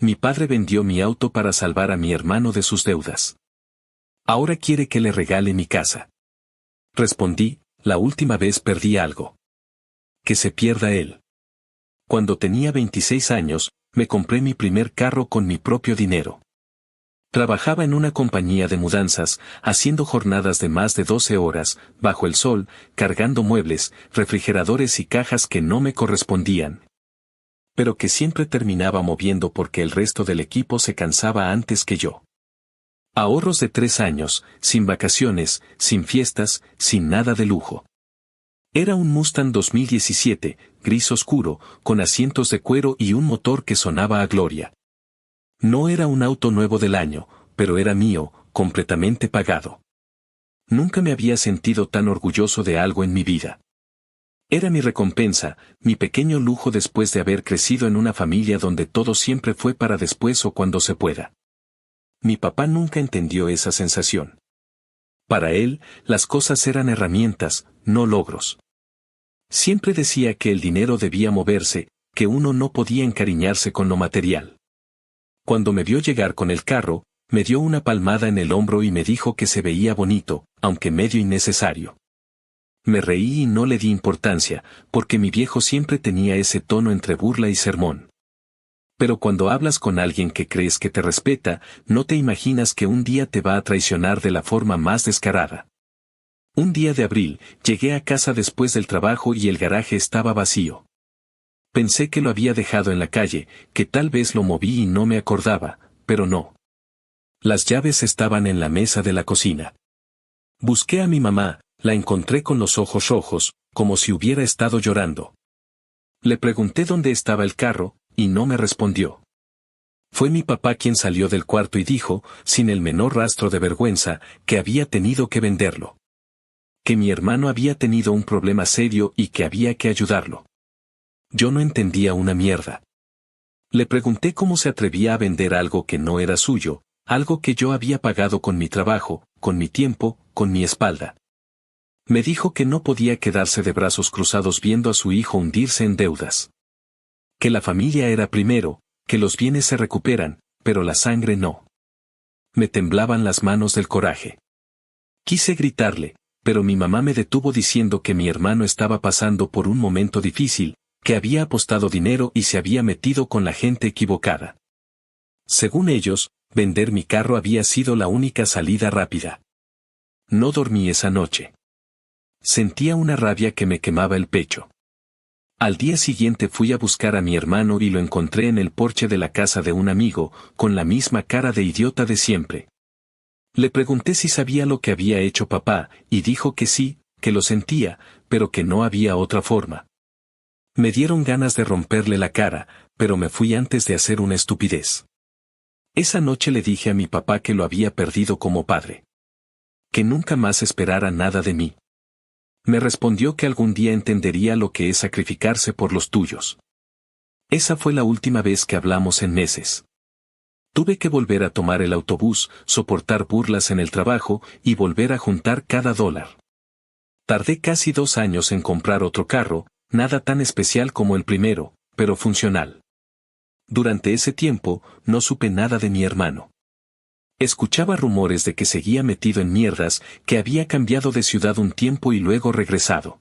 Mi padre vendió mi auto para salvar a mi hermano de sus deudas. Ahora quiere que le regale mi casa. Respondí, la última vez perdí algo. Que se pierda él. Cuando tenía 26 años, me compré mi primer carro con mi propio dinero. Trabajaba en una compañía de mudanzas, haciendo jornadas de más de 12 horas, bajo el sol, cargando muebles, refrigeradores y cajas que no me correspondían. Pero que siempre terminaba moviendo porque el resto del equipo se cansaba antes que yo. Ahorros de 3 años, sin vacaciones, sin fiestas, sin nada de lujo. Era un Mustang 2017, gris oscuro, con asientos de cuero y un motor que sonaba a gloria. No era un auto nuevo del año, pero era mío, completamente pagado. Nunca me había sentido tan orgulloso de algo en mi vida. Era mi recompensa, mi pequeño lujo después de haber crecido en una familia donde todo siempre fue para después o cuando se pueda. Mi papá nunca entendió esa sensación. Para él, las cosas eran herramientas, no logros. Siempre decía que el dinero debía moverse, que uno no podía encariñarse con lo material. Cuando me vio llegar con el carro, me dio una palmada en el hombro y me dijo que se veía bonito, aunque medio innecesario. Me reí y no le di importancia, porque mi viejo siempre tenía ese tono entre burla y sermón. Pero cuando hablas con alguien que crees que te respeta, no te imaginas que un día te va a traicionar de la forma más descarada. Un día de abril, llegué a casa después del trabajo y el garaje estaba vacío. Pensé que lo había dejado en la calle, que tal vez lo moví y no me acordaba, pero no. Las llaves estaban en la mesa de la cocina. Busqué a mi mamá, la encontré con los ojos rojos, como si hubiera estado llorando. Le pregunté dónde estaba el carro, y no me respondió. Fue mi papá quien salió del cuarto y dijo, sin el menor rastro de vergüenza, que había tenido que venderlo. Que mi hermano había tenido un problema serio y que había que ayudarlo. Yo no entendía una mierda. Le pregunté cómo se atrevía a vender algo que no era suyo, algo que yo había pagado con mi trabajo, con mi tiempo, con mi espalda. Me dijo que no podía quedarse de brazos cruzados viendo a su hijo hundirse en deudas. Que la familia era primero, que los bienes se recuperan, pero la sangre no. Me temblaban las manos del coraje. Quise gritarle, pero mi mamá me detuvo diciendo que mi hermano estaba pasando por un momento difícil, que había apostado dinero y se había metido con la gente equivocada. Según ellos, vender mi carro había sido la única salida rápida. No dormí esa noche. Sentía una rabia que me quemaba el pecho. Al día siguiente fui a buscar a mi hermano y lo encontré en el porche de la casa de un amigo, con la misma cara de idiota de siempre. Le pregunté si sabía lo que había hecho papá, y dijo que sí, que lo sentía, pero que no había otra forma. Me dieron ganas de romperle la cara, pero me fui antes de hacer una estupidez. Esa noche le dije a mi papá que lo había perdido como padre. Que nunca más esperara nada de mí. Me respondió que algún día entendería lo que es sacrificarse por los tuyos. Esa fue la última vez que hablamos en meses. Tuve que volver a tomar el autobús, soportar burlas en el trabajo y volver a juntar cada dólar. Tardé casi 2 años en comprar otro carro, nada tan especial como el primero, pero funcional. Durante ese tiempo, no supe nada de mi hermano. Escuchaba rumores de que seguía metido en mierdas, que había cambiado de ciudad un tiempo y luego regresado.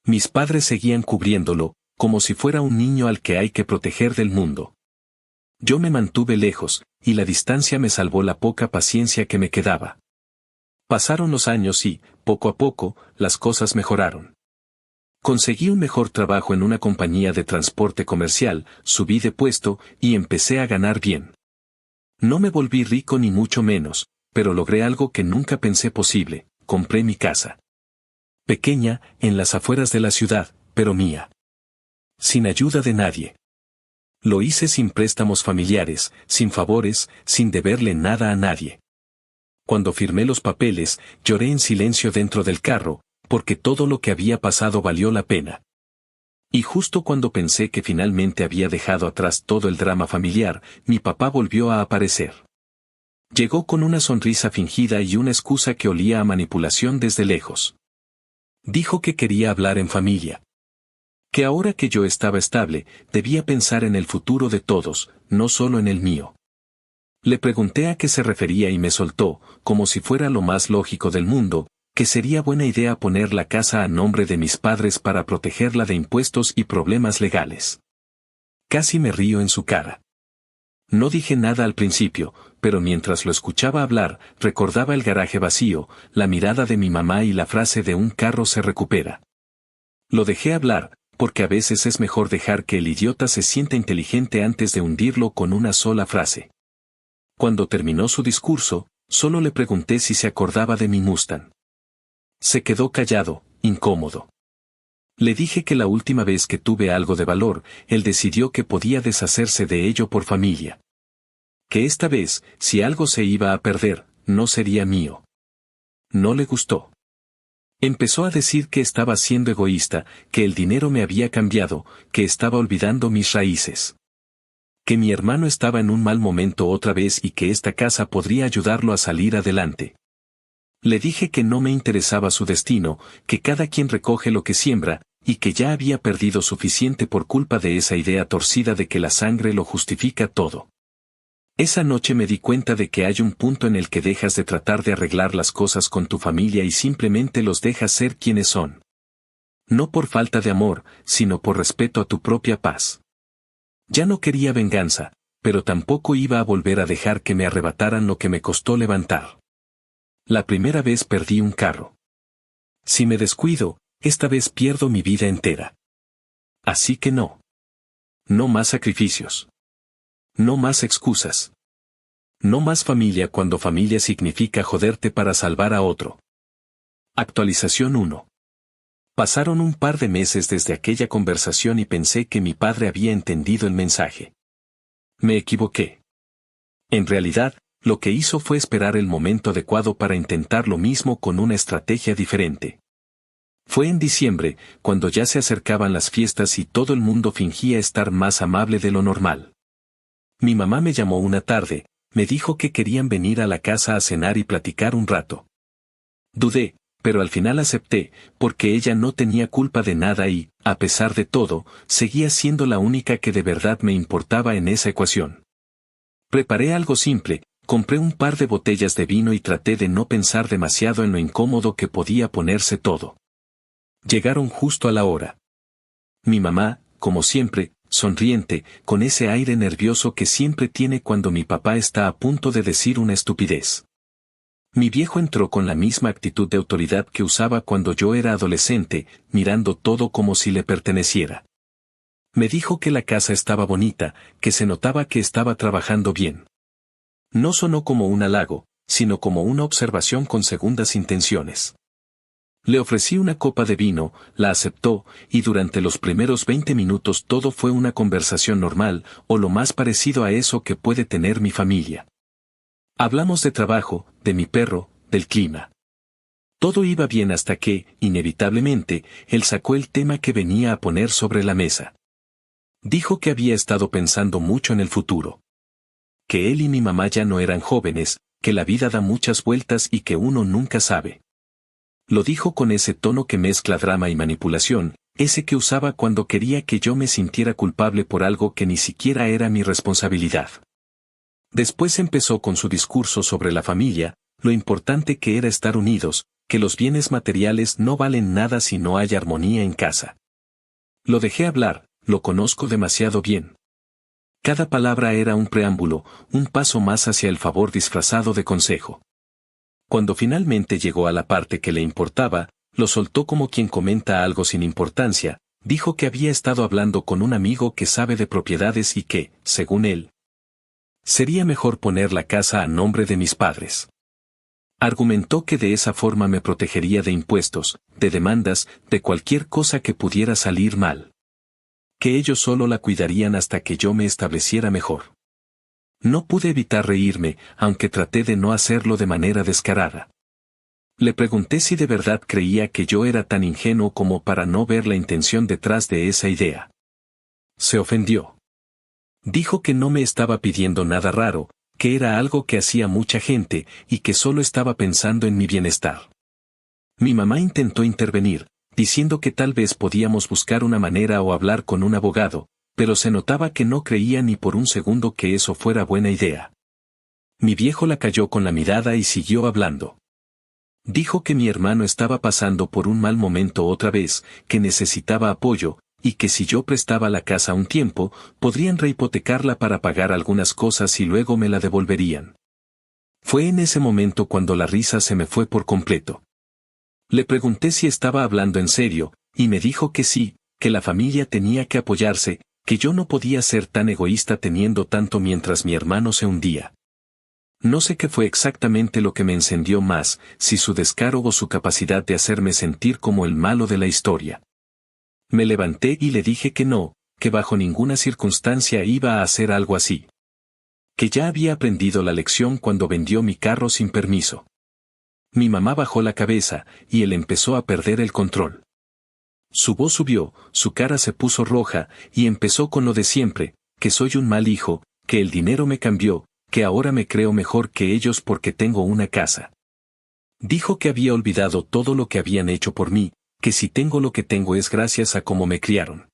Mis padres seguían cubriéndolo, como si fuera un niño al que hay que proteger del mundo. Yo me mantuve lejos, y la distancia me salvó la poca paciencia que me quedaba. Pasaron los años y, poco a poco, las cosas mejoraron. Conseguí un mejor trabajo en una compañía de transporte comercial, subí de puesto y empecé a ganar bien. No me volví rico ni mucho menos, pero logré algo que nunca pensé posible, compré mi casa. Pequeña, en las afueras de la ciudad, pero mía. Sin ayuda de nadie. Lo hice sin préstamos familiares, sin favores, sin deberle nada a nadie. Cuando firmé los papeles, lloré en silencio dentro del carro, porque todo lo que había pasado valió la pena. Y justo cuando pensé que finalmente había dejado atrás todo el drama familiar, mi papá volvió a aparecer. Llegó con una sonrisa fingida y una excusa que olía a manipulación desde lejos. Dijo que quería hablar en familia. Que ahora que yo estaba estable, debía pensar en el futuro de todos, no solo en el mío. Le pregunté a qué se refería y me soltó, como si fuera lo más lógico del mundo, que sería buena idea poner la casa a nombre de mis padres para protegerla de impuestos y problemas legales. Casi me río en su cara. No dije nada al principio, pero mientras lo escuchaba hablar, recordaba el garaje vacío, la mirada de mi mamá y la frase de un carro se recupera. Lo dejé hablar, porque a veces es mejor dejar que el idiota se sienta inteligente antes de hundirlo con una sola frase. Cuando terminó su discurso, solo le pregunté si se acordaba de mi Mustang. Se quedó callado, incómodo. Le dije que la última vez que tuve algo de valor, él decidió que podía deshacerse de ello por familia. Que esta vez, si algo se iba a perder, no sería mío. No le gustó. Empezó a decir que estaba siendo egoísta, que el dinero me había cambiado, que estaba olvidando mis raíces. Que mi hermano estaba en un mal momento otra vez y que esta casa podría ayudarlo a salir adelante. Le dije que no me interesaba su destino, que cada quien recoge lo que siembra, y que ya había perdido suficiente por culpa de esa idea torcida de que la sangre lo justifica todo. Esa noche me di cuenta de que hay un punto en el que dejas de tratar de arreglar las cosas con tu familia y simplemente los dejas ser quienes son. No por falta de amor, sino por respeto a tu propia paz. Ya no quería venganza, pero tampoco iba a volver a dejar que me arrebataran lo que me costó levantar. La primera vez perdí un carro. Si me descuido, esta vez pierdo mi vida entera. Así que no. No más sacrificios. No más excusas. No más familia cuando familia significa joderte para salvar a otro. Actualización 1. Pasaron un par de meses desde aquella conversación y pensé que mi padre había entendido el mensaje. Me equivoqué. En realidad, lo que hizo fue esperar el momento adecuado para intentar lo mismo con una estrategia diferente. Fue en diciembre, cuando ya se acercaban las fiestas y todo el mundo fingía estar más amable de lo normal. Mi mamá me llamó una tarde, me dijo que querían venir a la casa a cenar y platicar un rato. Dudé, pero al final acepté, porque ella no tenía culpa de nada y, a pesar de todo, seguía siendo la única que de verdad me importaba en esa ecuación. Preparé algo simple, compré un par de botellas de vino y traté de no pensar demasiado en lo incómodo que podía ponerse todo. Llegaron justo a la hora. Mi mamá, como siempre, sonriente, con ese aire nervioso que siempre tiene cuando mi papá está a punto de decir una estupidez. Mi viejo entró con la misma actitud de autoridad que usaba cuando yo era adolescente, mirando todo como si le perteneciera. Me dijo que la casa estaba bonita, que se notaba que estaba trabajando bien. No sonó como un halago, sino como una observación con segundas intenciones. Le ofrecí una copa de vino, la aceptó, y durante los primeros 20 minutos todo fue una conversación normal, o lo más parecido a eso que puede tener mi familia. Hablamos de trabajo, de mi perro, del clima. Todo iba bien hasta que, inevitablemente, él sacó el tema que venía a poner sobre la mesa. Dijo que había estado pensando mucho en el futuro. Que él y mi mamá ya no eran jóvenes, que la vida da muchas vueltas y que uno nunca sabe. Lo dijo con ese tono que mezcla drama y manipulación, ese que usaba cuando quería que yo me sintiera culpable por algo que ni siquiera era mi responsabilidad. Después empezó con su discurso sobre la familia, lo importante que era estar unidos, que los bienes materiales no valen nada si no hay armonía en casa. Lo dejé hablar, lo conozco demasiado bien. Cada palabra era un preámbulo, un paso más hacia el favor disfrazado de consejo. Cuando finalmente llegó a la parte que le importaba, lo soltó como quien comenta algo sin importancia, dijo que había estado hablando con un amigo que sabe de propiedades y que, según él, sería mejor poner la casa a nombre de mis padres. Argumentó que de esa forma me protegería de impuestos, de demandas, de cualquier cosa que pudiera salir mal. Que ellos solo la cuidarían hasta que yo me estableciera mejor. No pude evitar reírme, aunque traté de no hacerlo de manera descarada. Le pregunté si de verdad creía que yo era tan ingenuo como para no ver la intención detrás de esa idea. Se ofendió. Dijo que no me estaba pidiendo nada raro, que era algo que hacía mucha gente, y que solo estaba pensando en mi bienestar. Mi mamá intentó intervenir, diciendo que tal vez podíamos buscar una manera o hablar con un abogado, pero se notaba que no creía ni por un segundo que eso fuera buena idea. Mi viejo la calló con la mirada y siguió hablando. Dijo que mi hermano estaba pasando por un mal momento otra vez, que necesitaba apoyo, y que si yo prestaba la casa un tiempo, podrían rehipotecarla para pagar algunas cosas y luego me la devolverían. Fue en ese momento cuando la risa se me fue por completo. Le pregunté si estaba hablando en serio, y me dijo que sí, que la familia tenía que apoyarse, que yo no podía ser tan egoísta teniendo tanto mientras mi hermano se hundía. No sé qué fue exactamente lo que me encendió más, si su descaro o su capacidad de hacerme sentir como el malo de la historia. Me levanté y le dije que no, que bajo ninguna circunstancia iba a hacer algo así. Que ya había aprendido la lección cuando vendió mi carro sin permiso. Mi mamá bajó la cabeza, y él empezó a perder el control. Su voz subió, su cara se puso roja, y empezó con lo de siempre, que soy un mal hijo, que el dinero me cambió, que ahora me creo mejor que ellos porque tengo una casa. Dijo que había olvidado todo lo que habían hecho por mí, que si tengo lo que tengo es gracias a cómo me criaron.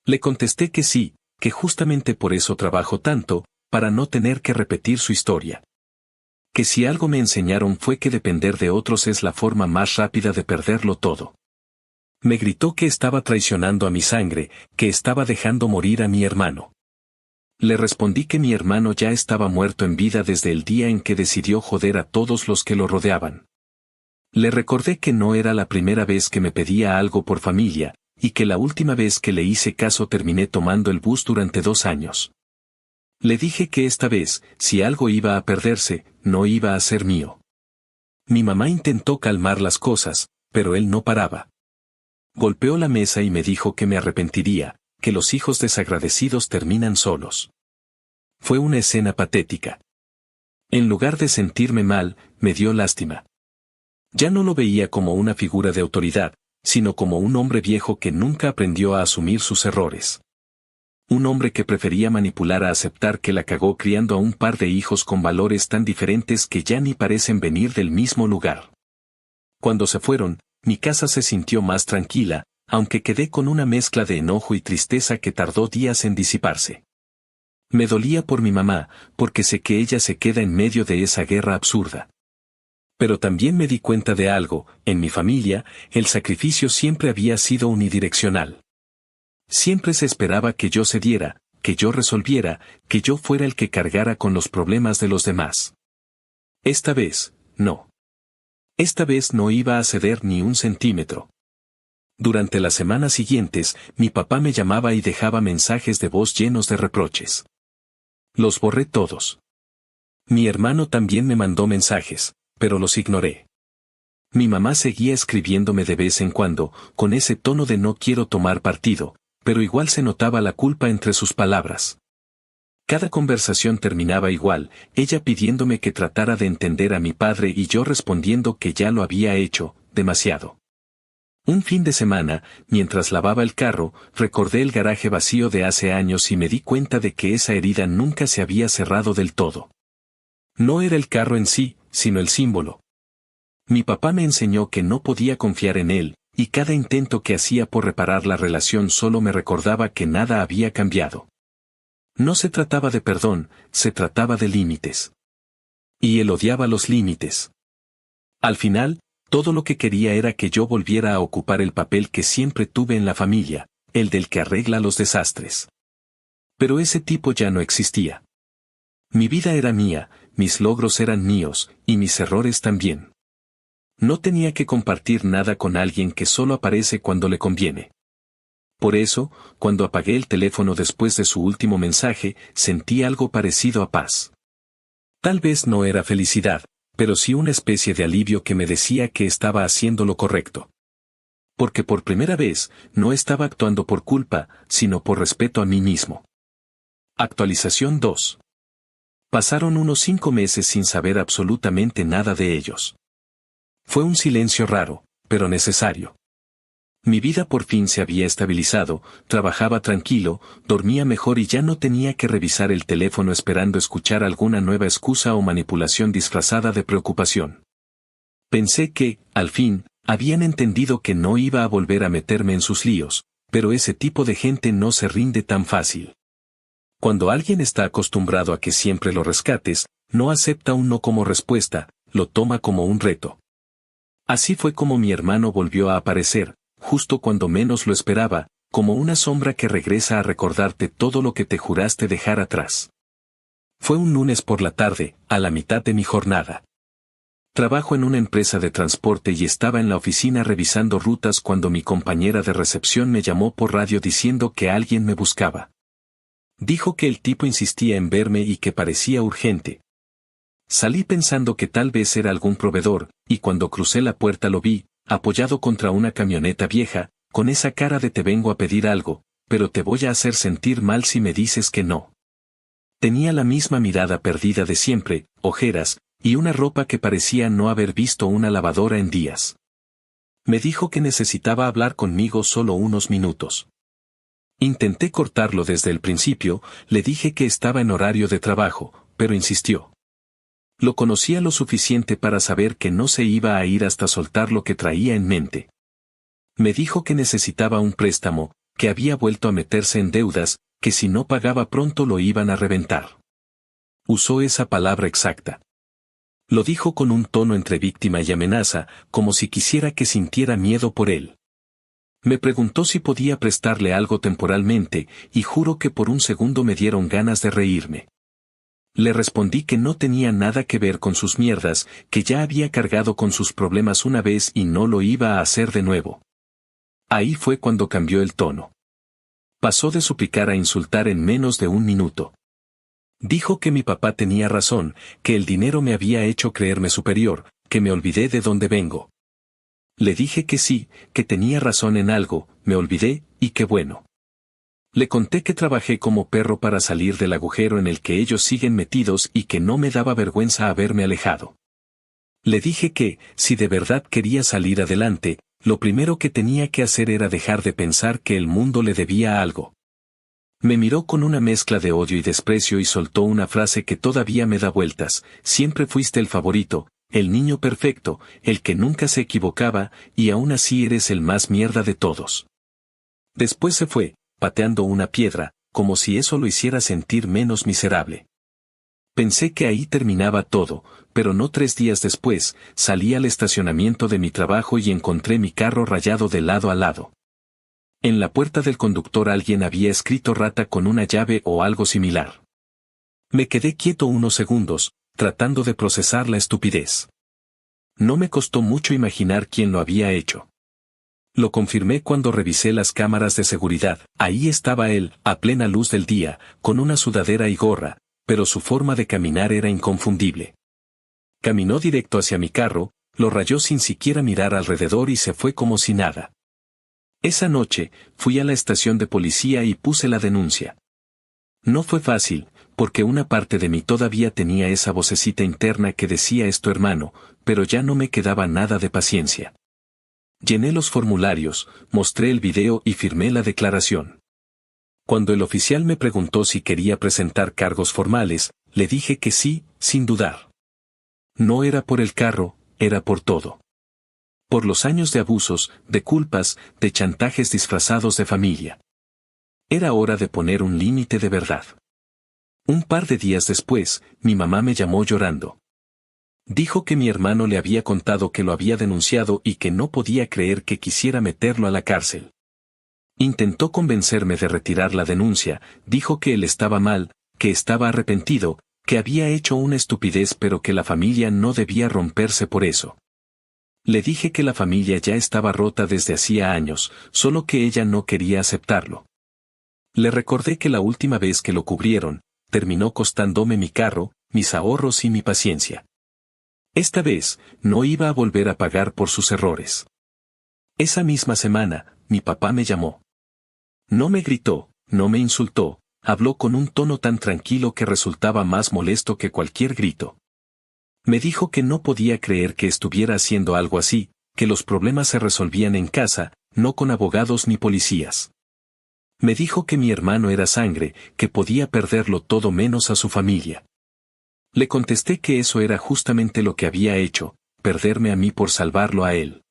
Le contesté que sí, que justamente por eso trabajo tanto, para no tener que repetir su historia. Que si algo me enseñaron fue que depender de otros es la forma más rápida de perderlo todo. Me gritó que estaba traicionando a mi sangre, que estaba dejando morir a mi hermano. Le respondí que mi hermano ya estaba muerto en vida desde el día en que decidió joder a todos los que lo rodeaban. Le recordé que no era la primera vez que me pedía algo por familia, y que la última vez que le hice caso terminé tomando el bus durante 2 años. Le dije que esta vez, si algo iba a perderse, no iba a ser mío. Mi mamá intentó calmar las cosas, pero él no paraba. Golpeó la mesa y me dijo que me arrepentiría, que los hijos desagradecidos terminan solos. Fue una escena patética. En lugar de sentirme mal, me dio lástima. Ya no lo veía como una figura de autoridad, sino como un hombre viejo que nunca aprendió a asumir sus errores. Un hombre que prefería manipular a aceptar que la cagó criando a un par de hijos con valores tan diferentes que ya ni parecen venir del mismo lugar. Cuando se fueron, mi casa se sintió más tranquila, aunque quedé con una mezcla de enojo y tristeza que tardó días en disiparse. Me dolía por mi mamá, porque sé que ella se queda en medio de esa guerra absurda. Pero también me di cuenta de algo: en mi familia, el sacrificio siempre había sido unidireccional. Siempre se esperaba que yo cediera, que yo resolviera, que yo fuera el que cargara con los problemas de los demás. Esta vez, no. Esta vez no iba a ceder ni un centímetro. Durante las semanas siguientes, mi papá me llamaba y dejaba mensajes de voz llenos de reproches. Los borré todos. Mi hermano también me mandó mensajes, pero los ignoré. Mi mamá seguía escribiéndome de vez en cuando, con ese tono de no quiero tomar partido, pero igual se notaba la culpa entre sus palabras. Cada conversación terminaba igual, ella pidiéndome que tratara de entender a mi padre y yo respondiendo que ya lo había hecho, demasiado. Un fin de semana, mientras lavaba el carro, recordé el garaje vacío de hace años y me di cuenta de que esa herida nunca se había cerrado del todo. No era el carro en sí, sino el símbolo. Mi papá me enseñó que no podía confiar en él, y cada intento que hacía por reparar la relación solo me recordaba que nada había cambiado. No se trataba de perdón, se trataba de límites. Y él odiaba los límites. Al final, todo lo que quería era que yo volviera a ocupar el papel que siempre tuve en la familia, el del que arregla los desastres. Pero ese tipo ya no existía. Mi vida era mía, mis logros eran míos, y mis errores también. No tenía que compartir nada con alguien que solo aparece cuando le conviene. Por eso, cuando apagué el teléfono después de su último mensaje, sentí algo parecido a paz. Tal vez no era felicidad, pero sí una especie de alivio que me decía que estaba haciendo lo correcto. Porque por primera vez, no estaba actuando por culpa, sino por respeto a mí mismo. Actualización 2. Pasaron unos 5 meses sin saber absolutamente nada de ellos. Fue un silencio raro, pero necesario. Mi vida por fin se había estabilizado, trabajaba tranquilo, dormía mejor y ya no tenía que revisar el teléfono esperando escuchar alguna nueva excusa o manipulación disfrazada de preocupación. Pensé que, al fin, Habían entendido que no iba a volver a meterme en sus líos, pero ese tipo de gente no se rinde tan fácil. Cuando alguien está acostumbrado a que siempre lo rescates, no acepta un no como respuesta, lo toma como un reto. Así fue como mi hermano volvió a aparecer, justo cuando menos lo esperaba, como una sombra que regresa a recordarte todo lo que te juraste dejar atrás. Fue un lunes por la tarde, a la mitad de mi jornada. Trabajo en una empresa de transporte y estaba en la oficina revisando rutas cuando mi compañera de recepción me llamó por radio diciendo que alguien me buscaba. Dijo que el tipo insistía en verme y que parecía urgente. Salí pensando que tal vez era algún proveedor, y cuando crucé la puerta lo vi, apoyado contra una camioneta vieja, con esa cara de te vengo a pedir algo, pero te voy a hacer sentir mal si me dices que no. Tenía la misma mirada perdida de siempre, ojeras, y una ropa que parecía no haber visto una lavadora en días. Me dijo que necesitaba hablar conmigo solo unos minutos. Intenté cortarlo desde el principio, le dije que estaba en horario de trabajo, pero insistió. Lo conocía lo suficiente para saber que no se iba a ir hasta soltar lo que traía en mente. Me dijo que necesitaba un préstamo, que había vuelto a meterse en deudas, que si no pagaba pronto lo iban a reventar. Usó esa palabra exacta. Lo dijo con un tono entre víctima y amenaza, como si quisiera que sintiera miedo por él. Me preguntó si podía prestarle algo temporalmente, y juro que por un segundo me dieron ganas de reírme. Le respondí que no tenía nada que ver con sus mierdas, que ya había cargado con sus problemas una vez y no lo iba a hacer de nuevo. Ahí fue cuando cambió el tono. Pasó de suplicar a insultar en menos de un minuto. Dijo que mi papá tenía razón, que el dinero me había hecho creerme superior, que me olvidé de dónde vengo. Le dije que sí, que tenía razón en algo, me olvidé, y qué bueno. Le conté que trabajé como perro para salir del agujero en el que ellos siguen metidos y que no me daba vergüenza haberme alejado. Le dije que, si de verdad quería salir adelante, lo primero que tenía que hacer era dejar de pensar que el mundo le debía algo. Me miró con una mezcla de odio y desprecio y soltó una frase que todavía me da vueltas: siempre fuiste el favorito, el niño perfecto, el que nunca se equivocaba, y aún así eres el más mierda de todos. Después se fue, pateando una piedra, como si eso lo hiciera sentir menos miserable. Pensé que ahí terminaba todo, pero no 3 días después, salí al estacionamiento de mi trabajo y encontré mi carro rayado de lado a lado. En la puerta del conductor alguien había escrito rata con una llave o algo similar. Me quedé quieto unos segundos, tratando de procesar la estupidez. No me costó mucho imaginar quién lo había hecho. Lo confirmé cuando revisé las cámaras de seguridad. Ahí estaba él, a plena luz del día, con una sudadera y gorra, pero su forma de caminar era inconfundible. Caminó directo hacia mi carro, lo rayó sin siquiera mirar alrededor y se fue como si nada. Esa noche, fui a la estación de policía y puse la denuncia. No fue fácil, porque una parte de mí todavía tenía esa vocecita interna que decía es tu hermano, pero ya no me quedaba nada de paciencia. Llené los formularios, mostré el video y firmé la declaración. Cuando el oficial me preguntó si quería presentar cargos formales, le dije que sí, sin dudar. No era por el carro, era por todo. Por los años de abusos, de culpas, de chantajes disfrazados de familia. Era hora de poner un límite de verdad. Un par de días después, mi mamá me llamó llorando. Dijo que mi hermano le había contado que lo había denunciado y que no podía creer que quisiera meterlo a la cárcel. Intentó convencerme de retirar la denuncia, dijo que él estaba mal, que estaba arrepentido, que había hecho una estupidez pero que la familia no debía romperse por eso. Le dije que la familia ya estaba rota desde hacía años, solo que ella no quería aceptarlo. Le recordé que la última vez que lo cubrieron, terminó costándome mi carro, mis ahorros y mi paciencia. Esta vez, no iba a volver a pagar por sus errores. Esa misma semana, mi papá me llamó. No me gritó, no me insultó, habló con un tono tan tranquilo que resultaba más molesto que cualquier grito. Me dijo que no podía creer que estuviera haciendo algo así, que los problemas se resolvían en casa, no con abogados ni policías. Me dijo que mi hermano era sangre, que podía perderlo todo menos a su familia. Le contesté que eso era justamente lo que había hecho, perderme a mí por salvarlo a él.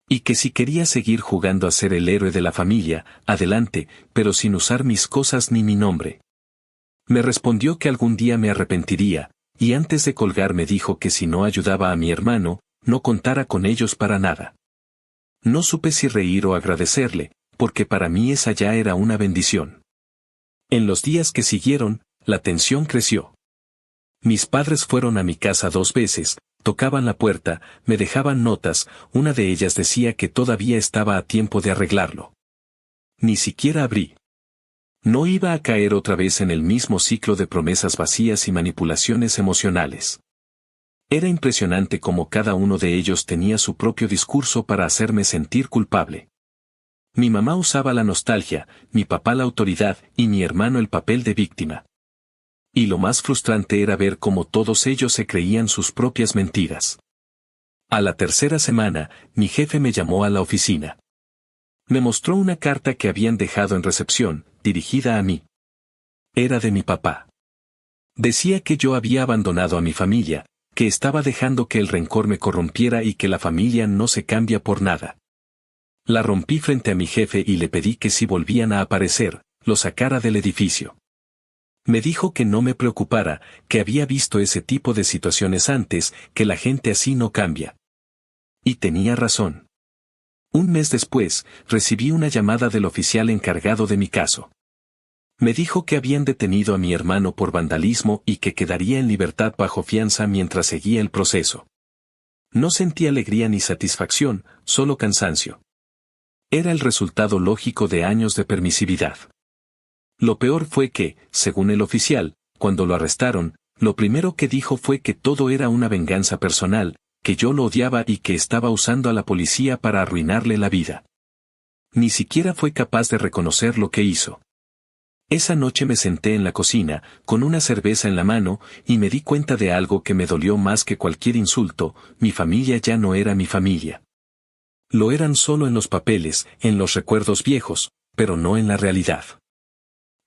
Y que si quería seguir jugando a ser el héroe de la familia, adelante, pero sin usar mis cosas ni mi nombre. Me respondió que algún día me arrepentiría, y antes de colgar me dijo que si no ayudaba a mi hermano, no contara con ellos para nada. No supe si reír o agradecerle, porque para mí esa ya era una bendición. En los días que siguieron, la tensión creció. Mis padres fueron a mi casa 2 veces, tocaban la puerta, me dejaban notas, una de ellas decía que todavía estaba a tiempo de arreglarlo. Ni siquiera abrí. No iba a caer otra vez en el mismo ciclo de promesas vacías y manipulaciones emocionales. Era impresionante cómo cada uno de ellos tenía su propio discurso para hacerme sentir culpable. Mi mamá usaba la nostalgia, mi papá la autoridad y mi hermano el papel de víctima. Y lo más frustrante era ver cómo todos ellos se creían sus propias mentiras. A la tercera semana, mi jefe me llamó a la oficina. Me mostró una carta que habían dejado en recepción, dirigida a mí. Era de mi papá. Decía que yo había abandonado a mi familia, que estaba dejando que el rencor me corrompiera y que la familia no se cambia por nada. La rompí frente a mi jefe y le pedí que si volvían a aparecer, lo sacara del edificio. Me dijo que no me preocupara, que había visto ese tipo de situaciones antes, que la gente así no cambia. Y tenía razón. Un mes después, recibí una llamada del oficial encargado de mi caso. Me dijo que habían detenido a mi hermano por vandalismo y que quedaría en libertad bajo fianza mientras seguía el proceso. No sentí alegría ni satisfacción, solo cansancio. Era el resultado lógico de años de permisividad. Lo peor fue que, según el oficial, cuando lo arrestaron, lo primero que dijo fue que todo era una venganza personal, que yo lo odiaba y que estaba usando a la policía para arruinarle la vida. Ni siquiera fue capaz de reconocer lo que hizo. Esa noche me senté en la cocina, con una cerveza en la mano, y me di cuenta de algo que me dolió más que cualquier insulto: mi familia ya no era mi familia. Lo eran solo en los papeles, en los recuerdos viejos, pero no en la realidad.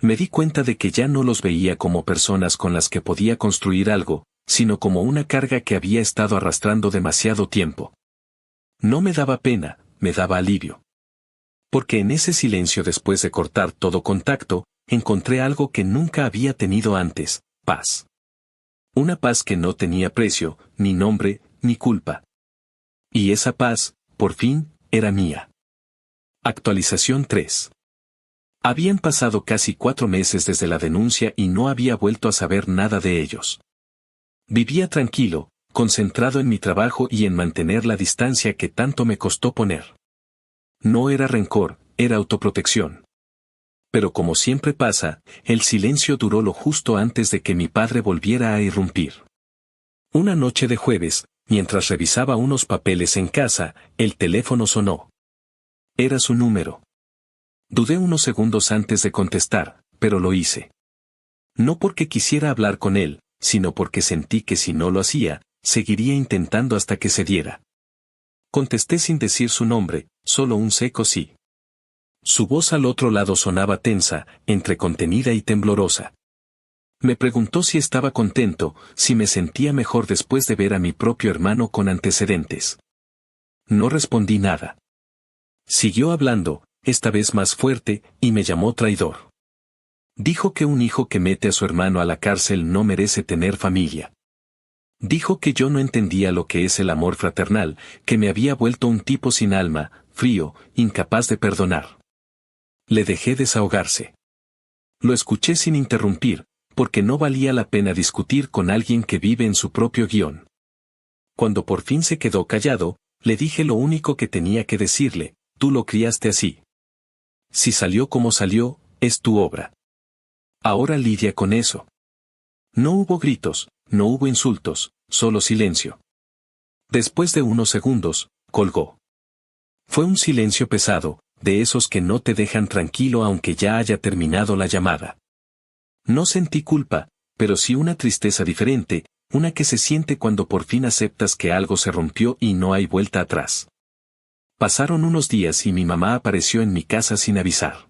Me di cuenta de que ya no los veía como personas con las que podía construir algo, sino como una carga que había estado arrastrando demasiado tiempo. No me daba pena, me daba alivio. Porque en ese silencio, después de cortar todo contacto, encontré algo que nunca había tenido antes: paz. Una paz que no tenía precio, ni nombre, ni culpa. Y esa paz, por fin, era mía. Actualización 3. Habían pasado casi 4 meses desde la denuncia y no había vuelto a saber nada de ellos. Vivía tranquilo, concentrado en mi trabajo y en mantener la distancia que tanto me costó poner. No era rencor, era autoprotección. Pero como siempre pasa, el silencio duró lo justo antes de que mi padre volviera a irrumpir. Una noche de jueves, mientras revisaba unos papeles en casa, el teléfono sonó. Era su número. Dudé unos segundos antes de contestar, pero lo hice. No porque quisiera hablar con él, sino porque sentí que si no lo hacía, seguiría intentando hasta que cediera. Contesté sin decir su nombre, solo un seco sí. Su voz al otro lado sonaba tensa, entre contenida y temblorosa. Me preguntó si estaba contento, si me sentía mejor después de ver a mi propio hermano con antecedentes. No respondí nada. Siguió hablando, esta vez más fuerte, y me llamó traidor. Dijo que un hijo que mete a su hermano a la cárcel no merece tener familia. Dijo que yo no entendía lo que es el amor fraternal, que me había vuelto un tipo sin alma, frío, incapaz de perdonar. Le dejé desahogarse. Lo escuché sin interrumpir, porque no valía la pena discutir con alguien que vive en su propio guión. Cuando por fin se quedó callado, le dije lo único que tenía que decirle: tú lo criaste así. Si salió como salió, es tu obra. Ahora lidia con eso. No hubo gritos, no hubo insultos, solo silencio. Después de unos segundos, colgó. Fue un silencio pesado, de esos que no te dejan tranquilo aunque ya haya terminado la llamada. No sentí culpa, pero sí una tristeza diferente, una que se siente cuando por fin aceptas que algo se rompió y no hay vuelta atrás. Pasaron unos días y mi mamá apareció en mi casa sin avisar.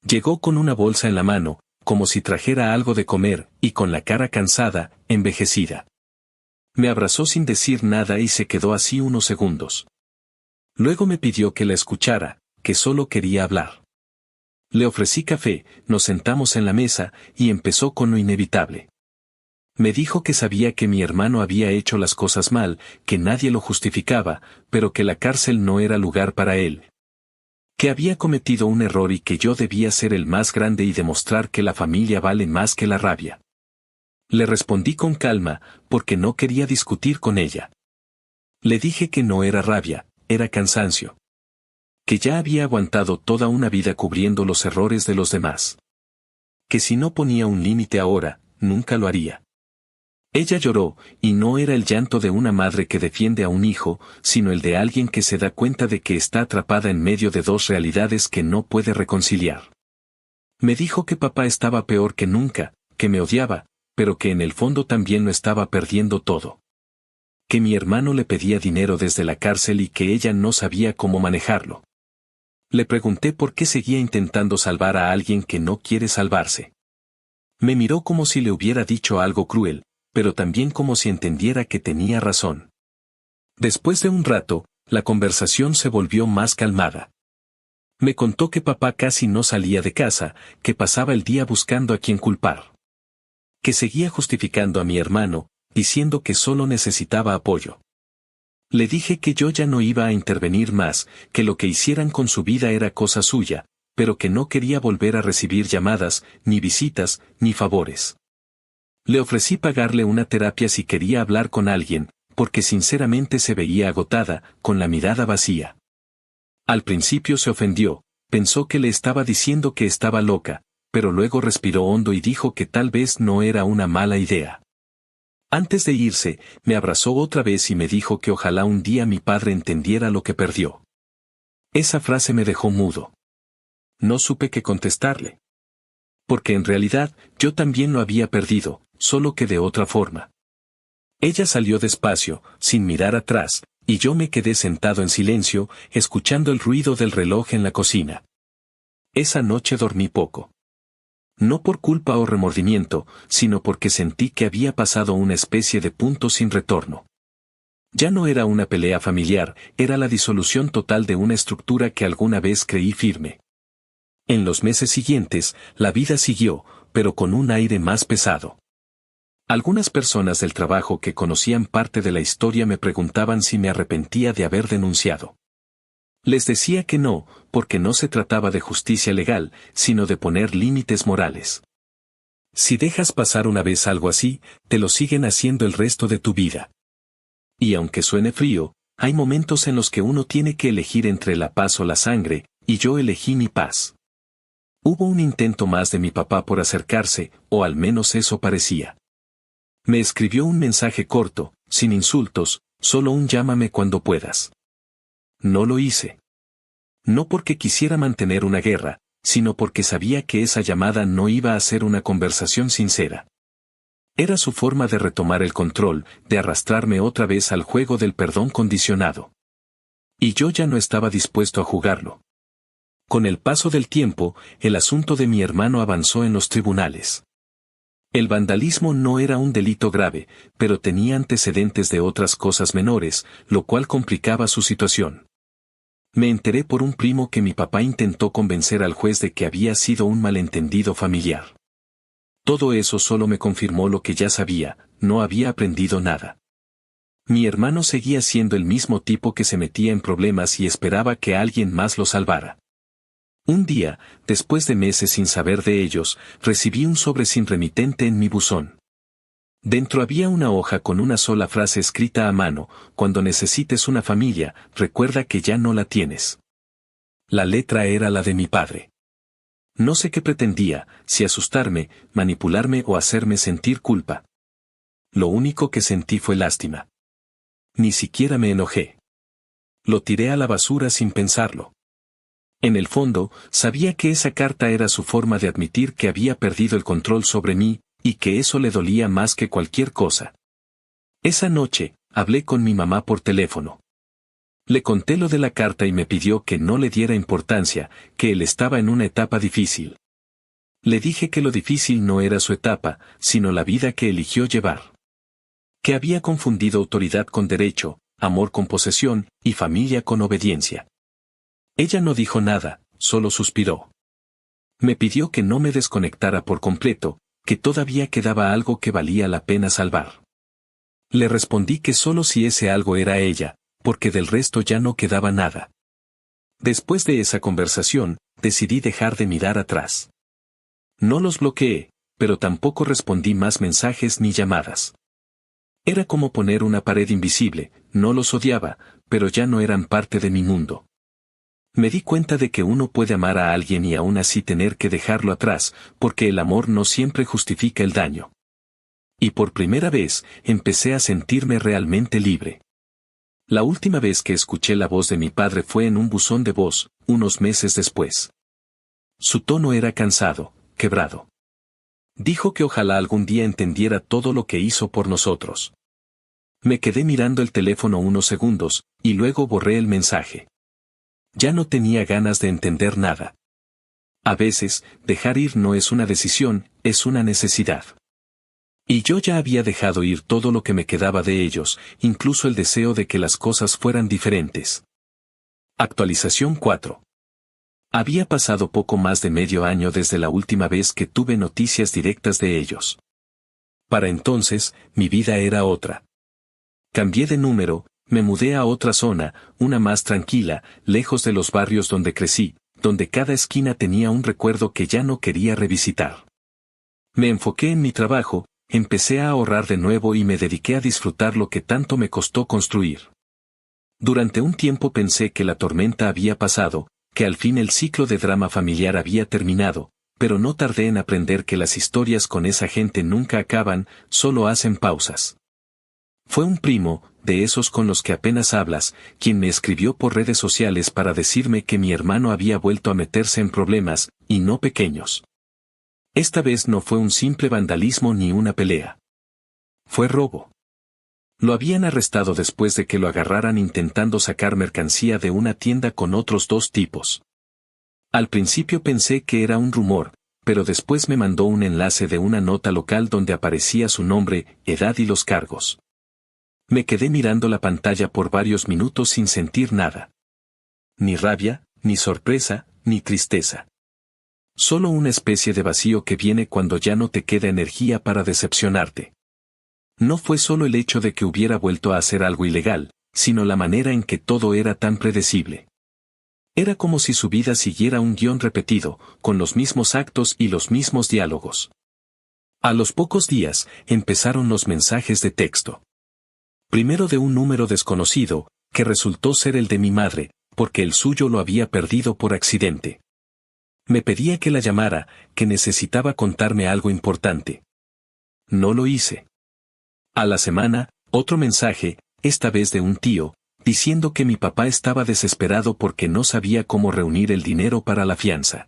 Llegó con una bolsa en la mano, como si trajera algo de comer, y con la cara cansada, envejecida. Me abrazó sin decir nada y se quedó así unos segundos. Luego me pidió que la escuchara, que solo quería hablar. Le ofrecí café, nos sentamos en la mesa, y empezó con lo inevitable. Me dijo que sabía que mi hermano había hecho las cosas mal, que nadie lo justificaba, pero que la cárcel no era lugar para él. Que había cometido un error y que yo debía ser el más grande y demostrar que la familia vale más que la rabia. Le respondí con calma, porque no quería discutir con ella. Le dije que no era rabia, era cansancio. Que ya había aguantado toda una vida cubriendo los errores de los demás. Que si no ponía un límite ahora, nunca lo haría. Ella lloró, y no era el llanto de una madre que defiende a un hijo, sino el de alguien que se da cuenta de que está atrapada en medio de dos realidades que no puede reconciliar. Me dijo que papá estaba peor que nunca, que me odiaba, pero que en el fondo también lo estaba perdiendo todo. Que mi hermano le pedía dinero desde la cárcel y que ella no sabía cómo manejarlo. Le pregunté por qué seguía intentando salvar a alguien que no quiere salvarse. Me miró como si le hubiera dicho algo cruel, pero también como si entendiera que tenía razón. Después de un rato, la conversación se volvió más calmada. Me contó que papá casi no salía de casa, que pasaba el día buscando a quien culpar. Que seguía justificando a mi hermano, diciendo que solo necesitaba apoyo. Le dije que yo ya no iba a intervenir más, que lo que hicieran con su vida era cosa suya, pero que no quería volver a recibir llamadas, ni visitas, ni favores. Le ofrecí pagarle una terapia si quería hablar con alguien, porque sinceramente se veía agotada, con la mirada vacía. Al principio se ofendió, pensó que le estaba diciendo que estaba loca, pero luego respiró hondo y dijo que tal vez no era una mala idea. Antes de irse, me abrazó otra vez y me dijo que ojalá un día mi padre entendiera lo que perdió. Esa frase me dejó mudo. No supe qué contestarle. Porque en realidad, yo también lo había perdido, solo que de otra forma. Ella salió despacio, sin mirar atrás, y yo me quedé sentado en silencio, escuchando el ruido del reloj en la cocina. Esa noche dormí poco. No por culpa o remordimiento, sino porque sentí que había pasado una especie de punto sin retorno. Ya no era una pelea familiar, era la disolución total de una estructura que alguna vez creí firme. En los meses siguientes, la vida siguió, pero con un aire más pesado. Algunas personas del trabajo que conocían parte de la historia me preguntaban si me arrepentía de haber denunciado. Les decía que no, porque no se trataba de justicia legal, sino de poner límites morales. Si dejas pasar una vez algo así, te lo siguen haciendo el resto de tu vida. Y aunque suene frío, hay momentos en los que uno tiene que elegir entre la paz o la sangre, y yo elegí mi paz. Hubo un intento más de mi papá por acercarse, o al menos eso parecía. Me escribió un mensaje corto, sin insultos, solo un llámame cuando puedas. No lo hice. No porque quisiera mantener una guerra, sino porque sabía que esa llamada no iba a ser una conversación sincera. Era su forma de retomar el control, de arrastrarme otra vez al juego del perdón condicionado. Y yo ya no estaba dispuesto a jugarlo. Con el paso del tiempo, el asunto de mi hermano avanzó en los tribunales. El vandalismo no era un delito grave, pero tenía antecedentes de otras cosas menores, lo cual complicaba su situación. Me enteré por un primo que mi papá intentó convencer al juez de que había sido un malentendido familiar. Todo eso solo me confirmó lo que ya sabía, no había aprendido nada. Mi hermano seguía siendo el mismo tipo que se metía en problemas y esperaba que alguien más lo salvara. Un día, después de meses sin saber de ellos, recibí un sobre sin remitente en mi buzón. Dentro había una hoja con una sola frase escrita a mano: cuando necesites una familia, recuerda que ya no la tienes. La letra era la de mi padre. No sé qué pretendía, si asustarme, manipularme o hacerme sentir culpa. Lo único que sentí fue lástima. Ni siquiera me enojé. Lo tiré a la basura sin pensarlo. En el fondo, sabía que esa carta era su forma de admitir que había perdido el control sobre mí, y que eso le dolía más que cualquier cosa. Esa noche, hablé con mi mamá por teléfono. Le conté lo de la carta y me pidió que no le diera importancia, que él estaba en una etapa difícil. Le dije que lo difícil no era su etapa, sino la vida que eligió llevar. Que había confundido autoridad con derecho, amor con posesión, y familia con obediencia. Ella no dijo nada, solo suspiró. Me pidió que no me desconectara por completo, que todavía quedaba algo que valía la pena salvar. Le respondí que solo si ese algo era ella, porque del resto ya no quedaba nada. Después de esa conversación, decidí dejar de mirar atrás. No los bloqueé, pero tampoco respondí más mensajes ni llamadas. Era como poner una pared invisible, no los odiaba, pero ya no eran parte de mi mundo. Me di cuenta de que uno puede amar a alguien y aún así tener que dejarlo atrás, porque el amor no siempre justifica el daño. Y por primera vez, empecé a sentirme realmente libre. La última vez que escuché la voz de mi padre fue en un buzón de voz, unos meses después. Su tono era cansado, quebrado. Dijo que ojalá algún día entendiera todo lo que hizo por nosotros. Me quedé mirando el teléfono unos segundos, y luego borré el mensaje. Ya no tenía ganas de entender nada. A veces, dejar ir no es una decisión, es una necesidad. Y yo ya había dejado ir todo lo que me quedaba de ellos, incluso el deseo de que las cosas fueran diferentes. Actualización 4. Había pasado poco más de medio año desde la última vez que tuve noticias directas de ellos. Para entonces, mi vida era otra. Cambié de número, me mudé a otra zona, una más tranquila, lejos de los barrios donde crecí, donde cada esquina tenía un recuerdo que ya no quería revisitar. Me enfoqué en mi trabajo, empecé a ahorrar de nuevo y me dediqué a disfrutar lo que tanto me costó construir. Durante un tiempo pensé que la tormenta había pasado, que al fin el ciclo de drama familiar había terminado, pero no tardé en aprender que las historias con esa gente nunca acaban, solo hacen pausas. Fue un primo, de esos con los que apenas hablas, quien me escribió por redes sociales para decirme que mi hermano había vuelto a meterse en problemas, y no pequeños. Esta vez no fue un simple vandalismo ni una pelea. Fue robo. Lo habían arrestado después de que lo agarraran intentando sacar mercancía de una tienda con otros 2 tipos. Al principio pensé que era un rumor, pero después me mandó un enlace de una nota local donde aparecía su nombre, edad y los cargos. Me quedé mirando la pantalla por varios minutos sin sentir nada. Ni rabia, ni sorpresa, ni tristeza. Solo una especie de vacío que viene cuando ya no te queda energía para decepcionarte. No fue solo el hecho de que hubiera vuelto a hacer algo ilegal, sino la manera en que todo era tan predecible. Era como si su vida siguiera un guión repetido, con los mismos actos y los mismos diálogos. A los pocos días, empezaron los mensajes de texto. Primero de un número desconocido, que resultó ser el de mi madre, porque el suyo lo había perdido por accidente. Me pedía que la llamara, que necesitaba contarme algo importante. No lo hice. A la semana, otro mensaje, esta vez de un tío, diciendo que mi papá estaba desesperado porque no sabía cómo reunir el dinero para la fianza.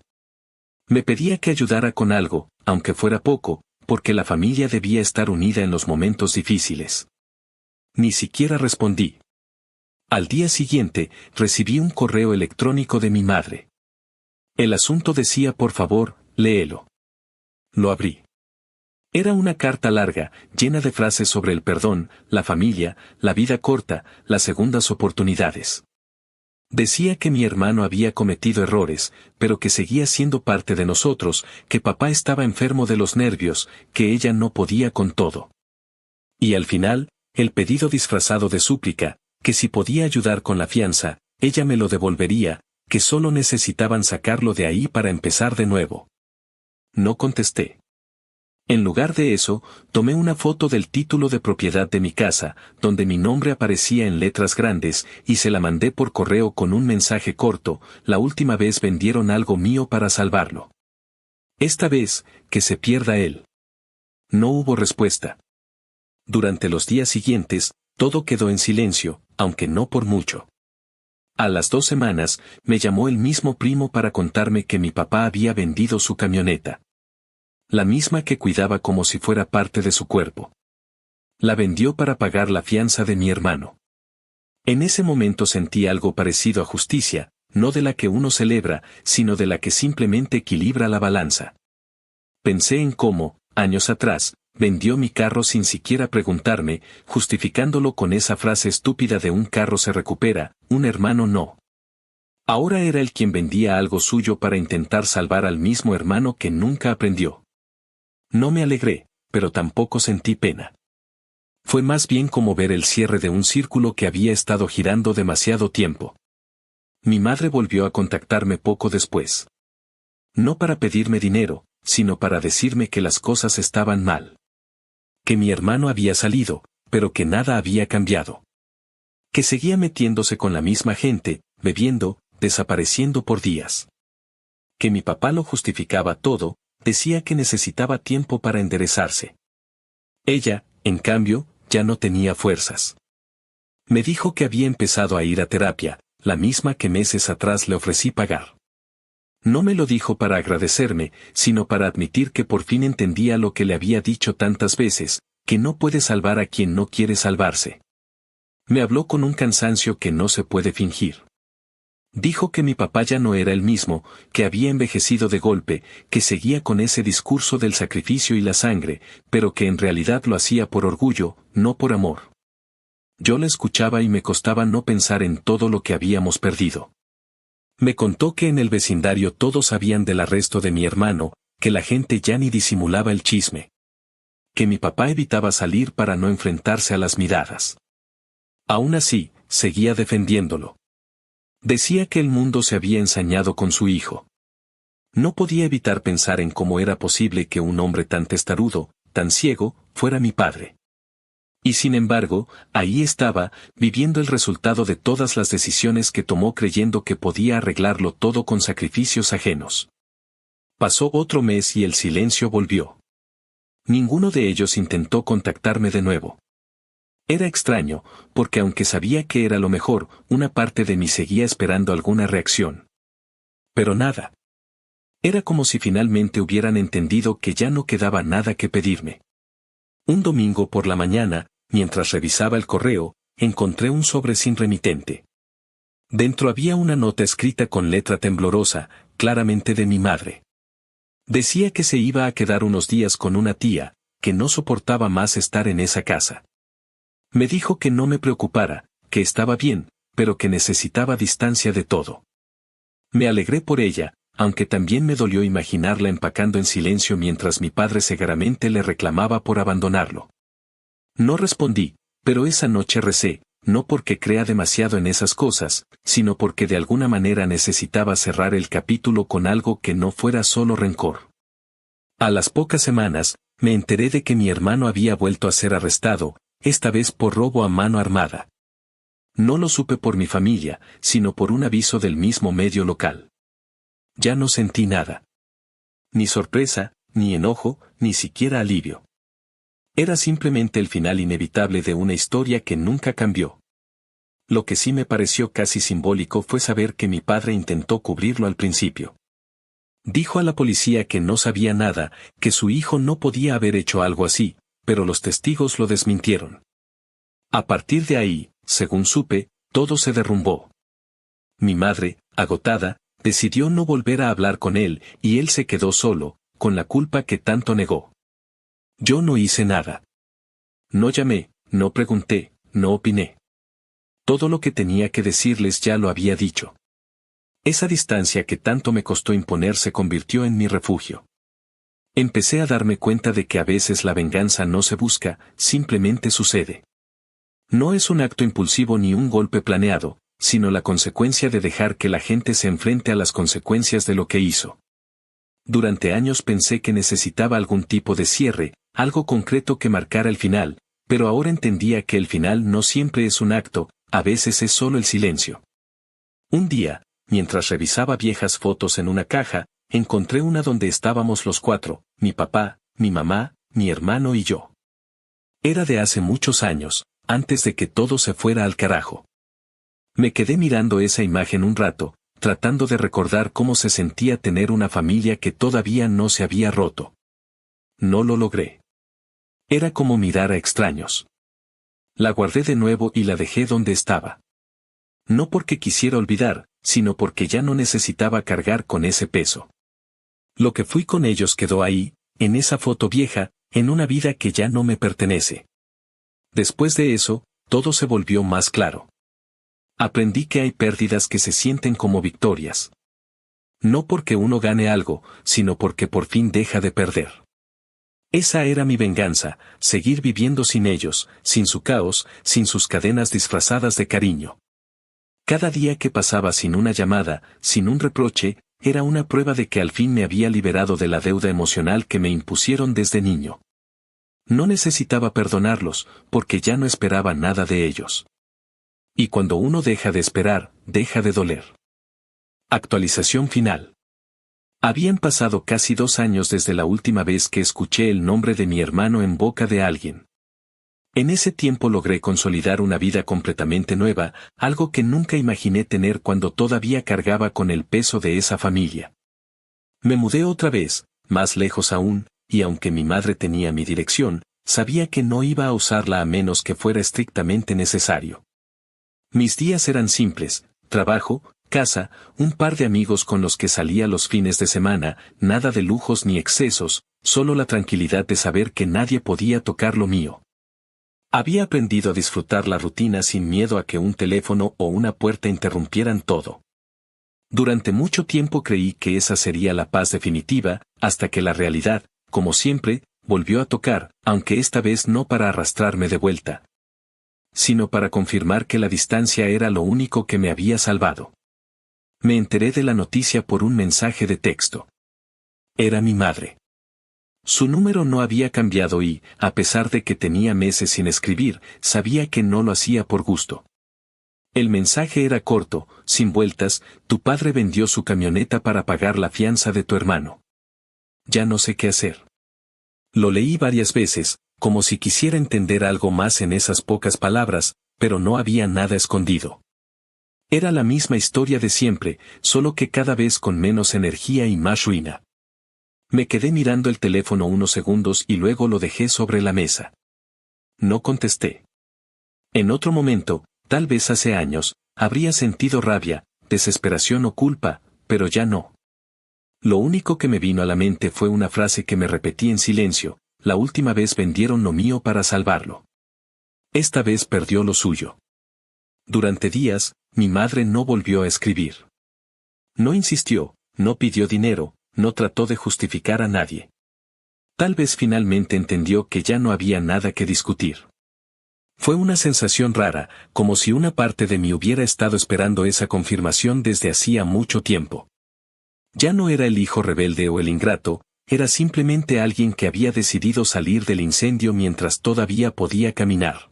Me pedía que ayudara con algo, aunque fuera poco, porque la familia debía estar unida en los momentos difíciles. Ni siquiera respondí. Al día siguiente, recibí un correo electrónico de mi madre. El asunto decía: por favor, léelo. Lo abrí. Era una carta larga, llena de frases sobre el perdón, la familia, la vida corta, las segundas oportunidades. Decía que mi hermano había cometido errores, pero que seguía siendo parte de nosotros, que papá estaba enfermo de los nervios, que ella no podía con todo. Y al final, el pedido disfrazado de súplica, que si podía ayudar con la fianza, ella me lo devolvería, que solo necesitaban sacarlo de ahí para empezar de nuevo. No contesté. En lugar de eso, tomé una foto del título de propiedad de mi casa, donde mi nombre aparecía en letras grandes, y se la mandé por correo con un mensaje corto: la última vez vendieron algo mío para salvarlo. Esta vez, que se pierda él. No hubo respuesta. Durante los días siguientes, todo quedó en silencio, aunque no por mucho. A las 2 semanas, me llamó el mismo primo para contarme que mi papá había vendido su camioneta. La misma que cuidaba como si fuera parte de su cuerpo. La vendió para pagar la fianza de mi hermano. En ese momento sentí algo parecido a justicia, no de la que uno celebra, sino de la que simplemente equilibra la balanza. Pensé en cómo, años atrás, vendió mi carro sin siquiera preguntarme, justificándolo con esa frase estúpida de un carro se recupera, un hermano no. Ahora era él quien vendía algo suyo para intentar salvar al mismo hermano que nunca aprendió. No me alegré, pero tampoco sentí pena. Fue más bien como ver el cierre de un círculo que había estado girando demasiado tiempo. Mi madre volvió a contactarme poco después. No para pedirme dinero, sino para decirme que las cosas estaban mal. Que mi hermano había salido, pero que nada había cambiado. Que seguía metiéndose con la misma gente, bebiendo, desapareciendo por días. Que mi papá lo justificaba todo, decía que necesitaba tiempo para enderezarse. Ella, en cambio, ya no tenía fuerzas. Me dijo que había empezado a ir a terapia, la misma que meses atrás le ofrecí pagar. No me lo dijo para agradecerme, sino para admitir que por fin entendía lo que le había dicho tantas veces, que no puede salvar a quien no quiere salvarse. Me habló con un cansancio que no se puede fingir. Dijo que mi papá ya no era el mismo, que había envejecido de golpe, que seguía con ese discurso del sacrificio y la sangre, pero que en realidad lo hacía por orgullo, no por amor. Yo le escuchaba y me costaba no pensar en todo lo que habíamos perdido. Me contó que en el vecindario todos sabían del arresto de mi hermano, que la gente ya ni disimulaba el chisme. Que mi papá evitaba salir para no enfrentarse a las miradas. Aún así, seguía defendiéndolo. Decía que el mundo se había ensañado con su hijo. No podía evitar pensar en cómo era posible que un hombre tan testarudo, tan ciego, fuera mi padre. Y sin embargo, ahí estaba, viviendo el resultado de todas las decisiones que tomó creyendo que podía arreglarlo todo con sacrificios ajenos. Pasó otro mes y el silencio volvió. Ninguno de ellos intentó contactarme de nuevo. Era extraño, porque aunque sabía que era lo mejor, una parte de mí seguía esperando alguna reacción. Pero nada. Era como si finalmente hubieran entendido que ya no quedaba nada que pedirme. Un domingo por la mañana, mientras revisaba el correo, encontré un sobre sin remitente. Dentro había una nota escrita con letra temblorosa, claramente de mi madre. Decía que se iba a quedar unos días con una tía, que no soportaba más estar en esa casa. Me dijo que no me preocupara, que estaba bien, pero que necesitaba distancia de todo. Me alegré por ella, aunque también me dolió imaginarla empacando en silencio mientras mi padre segaramente le reclamaba por abandonarlo. No respondí, pero esa noche recé, no porque crea demasiado en esas cosas, sino porque de alguna manera necesitaba cerrar el capítulo con algo que no fuera solo rencor. A las pocas semanas, me enteré de que mi hermano había vuelto a ser arrestado, esta vez por robo a mano armada. No lo supe por mi familia, sino por un aviso del mismo medio local. Ya no sentí nada. Ni sorpresa, ni enojo, ni siquiera alivio. Era simplemente el final inevitable de una historia que nunca cambió. Lo que sí me pareció casi simbólico fue saber que mi padre intentó cubrirlo al principio. Dijo a la policía que no sabía nada, que su hijo no podía haber hecho algo así, pero los testigos lo desmintieron. A partir de ahí, según supe, todo se derrumbó. Mi madre, agotada, decidió no volver a hablar con él, y él se quedó solo, con la culpa que tanto negó. Yo no hice nada. No llamé, no pregunté, no opiné. Todo lo que tenía que decirles ya lo había dicho. Esa distancia que tanto me costó imponer se convirtió en mi refugio. Empecé a darme cuenta de que a veces la venganza no se busca, simplemente sucede. No es un acto impulsivo ni un golpe planeado, sino la consecuencia de dejar que la gente se enfrente a las consecuencias de lo que hizo. Durante años pensé que necesitaba algún tipo de cierre, algo concreto que marcara el final, pero ahora entendía que el final no siempre es un acto, a veces es solo el silencio. Un día, mientras revisaba viejas fotos en una caja, encontré una donde estábamos los cuatro, mi papá, mi mamá, mi hermano y yo. Era de hace muchos años, antes de que todo se fuera al carajo. Me quedé mirando esa imagen un rato, tratando de recordar cómo se sentía tener una familia que todavía no se había roto. No lo logré. Era como mirar a extraños. La guardé de nuevo y la dejé donde estaba. No porque quisiera olvidar, sino porque ya no necesitaba cargar con ese peso. Lo que fui con ellos quedó ahí, en esa foto vieja, en una vida que ya no me pertenece. Después de eso, todo se volvió más claro. Aprendí que hay pérdidas que se sienten como victorias. No porque uno gane algo, sino porque por fin deja de perder. Esa era mi venganza, seguir viviendo sin ellos, sin su caos, sin sus cadenas disfrazadas de cariño. Cada día que pasaba sin una llamada, sin un reproche, era una prueba de que al fin me había liberado de la deuda emocional que me impusieron desde niño. No necesitaba perdonarlos, porque ya no esperaba nada de ellos. Y cuando uno deja de esperar, deja de doler. Actualización final. Habían pasado casi 2 años desde la última vez que escuché el nombre de mi hermano en boca de alguien. En ese tiempo logré consolidar una vida completamente nueva, algo que nunca imaginé tener cuando todavía cargaba con el peso de esa familia. Me mudé otra vez, más lejos aún, y aunque mi madre tenía mi dirección, sabía que no iba a usarla a menos que fuera estrictamente necesario. Mis días eran simples: trabajo, casa, un par de amigos con los que salía los fines de semana, nada de lujos ni excesos, solo la tranquilidad de saber que nadie podía tocar lo mío. Había aprendido a disfrutar la rutina sin miedo a que un teléfono o una puerta interrumpieran todo. Durante mucho tiempo creí que esa sería la paz definitiva, hasta que la realidad, como siempre, volvió a tocar, aunque esta vez no para arrastrarme de vuelta, sino para confirmar que la distancia era lo único que me había salvado. Me enteré de la noticia por un mensaje de texto. Era mi madre. Su número no había cambiado y, a pesar de que tenía meses sin escribir, sabía que no lo hacía por gusto. El mensaje era corto, sin vueltas: tu padre vendió su camioneta para pagar la fianza de tu hermano. Ya no sé qué hacer. Lo leí varias veces, como si quisiera entender algo más en esas pocas palabras, pero no había nada escondido. Era la misma historia de siempre, solo que cada vez con menos energía y más ruina. Me quedé mirando el teléfono unos segundos y luego lo dejé sobre la mesa. No contesté. En otro momento, tal vez hace años, habría sentido rabia, desesperación o culpa, pero ya no. Lo único que me vino a la mente fue una frase que me repetí en silencio: la última vez vendieron lo mío para salvarlo. Esta vez perdió lo suyo. Durante días, mi madre no volvió a escribir. No insistió, no pidió dinero, no trató de justificar a nadie. Tal vez finalmente entendió que ya no había nada que discutir. Fue una sensación rara, como si una parte de mí hubiera estado esperando esa confirmación desde hacía mucho tiempo. Ya no era el hijo rebelde o el ingrato, era simplemente alguien que había decidido salir del incendio mientras todavía podía caminar.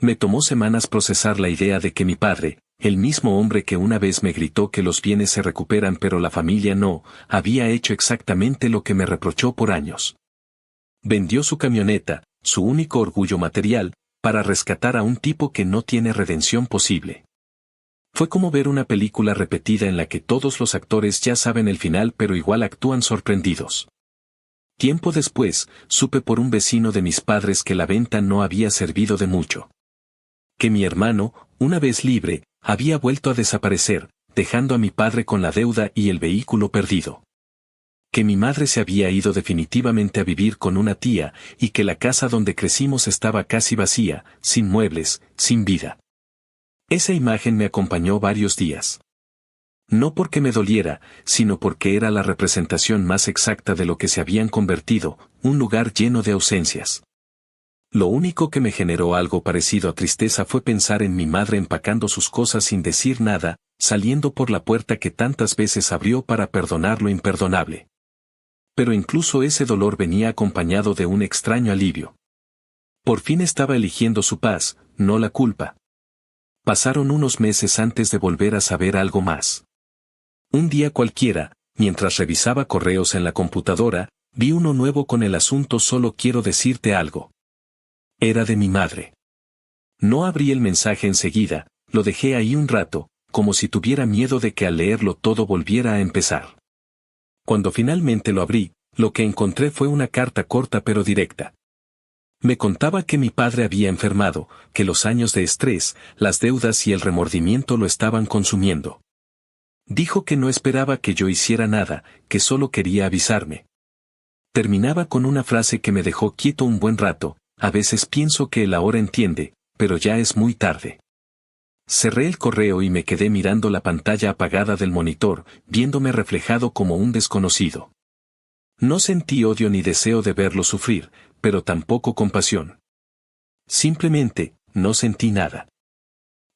Me tomó semanas procesar la idea de que mi padre, el mismo hombre que una vez me gritó que los bienes se recuperan pero la familia no, había hecho exactamente lo que me reprochó por años. Vendió su camioneta, su único orgullo material, para rescatar a un tipo que no tiene redención posible. Fue como ver una película repetida en la que todos los actores ya saben el final pero igual actúan sorprendidos. Tiempo después, supe por un vecino de mis padres que la venta no había servido de mucho. Que mi hermano, una vez libre, había vuelto a desaparecer, dejando a mi padre con la deuda y el vehículo perdido. Que mi madre se había ido definitivamente a vivir con una tía, y que la casa donde crecimos estaba casi vacía, sin muebles, sin vida. Esa imagen me acompañó varios días. No porque me doliera, sino porque era la representación más exacta de lo que se habían convertido, un lugar lleno de ausencias. Lo único que me generó algo parecido a tristeza fue pensar en mi madre empacando sus cosas sin decir nada, saliendo por la puerta que tantas veces abrió para perdonar lo imperdonable. Pero incluso ese dolor venía acompañado de un extraño alivio. Por fin estaba eligiendo su paz, no la culpa. Pasaron unos meses antes de volver a saber algo más. Un día cualquiera, mientras revisaba correos en la computadora, vi uno nuevo con el asunto "solo quiero decirte algo". Era de mi madre. No abrí el mensaje enseguida, lo dejé ahí un rato, como si tuviera miedo de que al leerlo todo volviera a empezar. Cuando finalmente lo abrí, lo que encontré fue una carta corta pero directa. Me contaba que mi padre había enfermado, que los años de estrés, las deudas y el remordimiento lo estaban consumiendo. Dijo que no esperaba que yo hiciera nada, que solo quería avisarme. Terminaba con una frase que me dejó quieto un buen rato: a veces pienso que él ahora entiende, pero ya es muy tarde. Cerré el correo y me quedé mirando la pantalla apagada del monitor, viéndome reflejado como un desconocido. No sentí odio ni deseo de verlo sufrir, pero tampoco compasión. Simplemente, no sentí nada.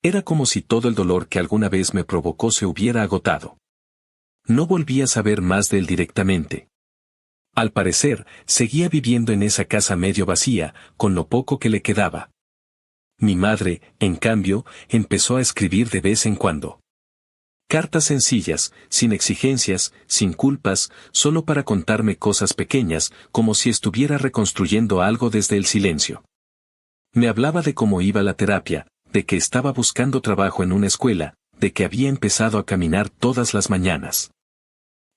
Era como si todo el dolor que alguna vez me provocó se hubiera agotado. No volví a saber más de él directamente. Al parecer, seguía viviendo en esa casa medio vacía, con lo poco que le quedaba. Mi madre, en cambio, empezó a escribir de vez en cuando. Cartas sencillas, sin exigencias, sin culpas, solo para contarme cosas pequeñas, como si estuviera reconstruyendo algo desde el silencio. Me hablaba de cómo iba la terapia, de que estaba buscando trabajo en una escuela, de que había empezado a caminar todas las mañanas.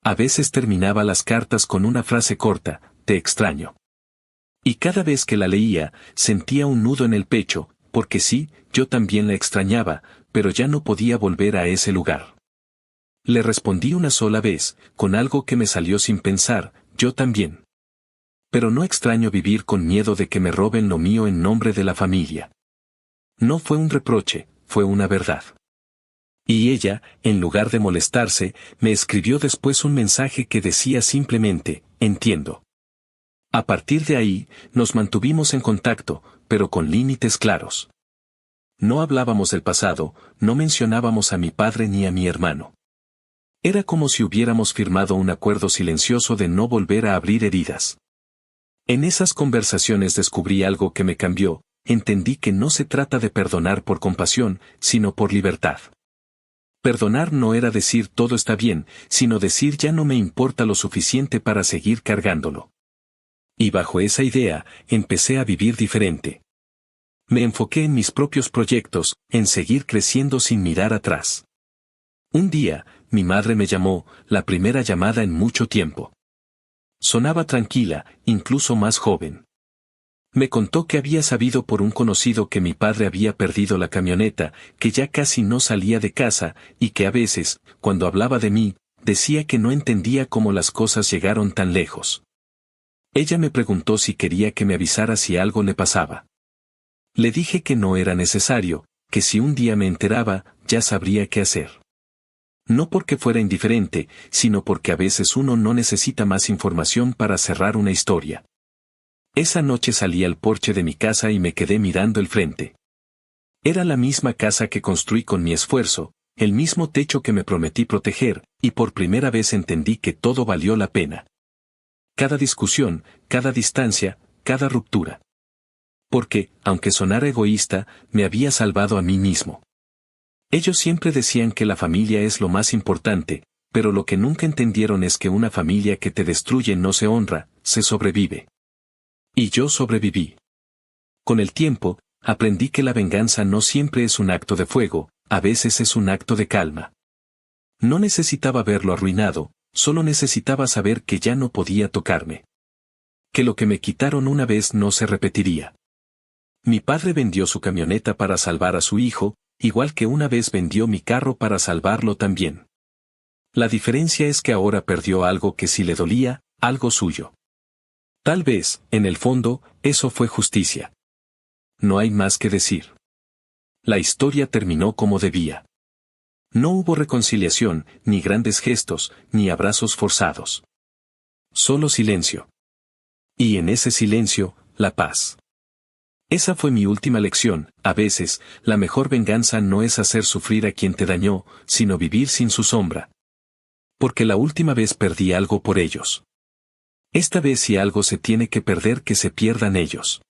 A veces terminaba las cartas con una frase corta: te extraño. Y cada vez que la leía, sentía un nudo en el pecho, porque sí, yo también la extrañaba, pero ya no podía volver a ese lugar. Le respondí una sola vez, con algo que me salió sin pensar: yo también. Pero no extraño vivir con miedo de que me roben lo mío en nombre de la familia. No fue un reproche, fue una verdad. Y ella, en lugar de molestarse, me escribió después un mensaje que decía simplemente: entiendo. A partir de ahí, nos mantuvimos en contacto, pero con límites claros. No hablábamos del pasado, no mencionábamos a mi padre ni a mi hermano. Era como si hubiéramos firmado un acuerdo silencioso de no volver a abrir heridas. En esas conversaciones descubrí algo que me cambió: entendí que no se trata de perdonar por compasión, sino por libertad. Perdonar no era decir todo está bien, sino decir ya no me importa lo suficiente para seguir cargándolo. Y bajo esa idea, empecé a vivir diferente. Me enfoqué en mis propios proyectos, en seguir creciendo sin mirar atrás. Un día, mi madre me llamó, la primera llamada en mucho tiempo. Sonaba tranquila, incluso más joven. Me contó que había sabido por un conocido que mi padre había perdido la camioneta, que ya casi no salía de casa, y que a veces, cuando hablaba de mí, decía que no entendía cómo las cosas llegaron tan lejos. Ella me preguntó si quería que me avisara si algo le pasaba. Le dije que no era necesario, que si un día me enteraba, ya sabría qué hacer. No porque fuera indiferente, sino porque a veces uno no necesita más información para cerrar una historia. Esa noche salí al porche de mi casa y me quedé mirando el frente. Era la misma casa que construí con mi esfuerzo, el mismo techo que me prometí proteger, y por primera vez entendí que todo valió la pena. Cada discusión, cada distancia, cada ruptura. Porque, aunque sonara egoísta, me había salvado a mí mismo. Ellos siempre decían que la familia es lo más importante, pero lo que nunca entendieron es que una familia que te destruye no se honra, se sobrevive. Y yo sobreviví. Con el tiempo, aprendí que la venganza no siempre es un acto de fuego, a veces es un acto de calma. No necesitaba verlo arruinado, solo necesitaba saber que ya no podía tocarme. Que lo que me quitaron una vez no se repetiría. Mi padre vendió su camioneta para salvar a su hijo, igual que una vez vendió mi carro para salvarlo también. La diferencia es que ahora perdió algo que sí le dolía, algo suyo. Tal vez, en el fondo, eso fue justicia. No hay más que decir. La historia terminó como debía. No hubo reconciliación, ni grandes gestos, ni abrazos forzados. Solo silencio. Y en ese silencio, la paz. Esa fue mi última lección: a veces, la mejor venganza no es hacer sufrir a quien te dañó, sino vivir sin su sombra. Porque la última vez perdí algo por ellos. Esta vez si algo se tiene que perder, que se pierdan ellos.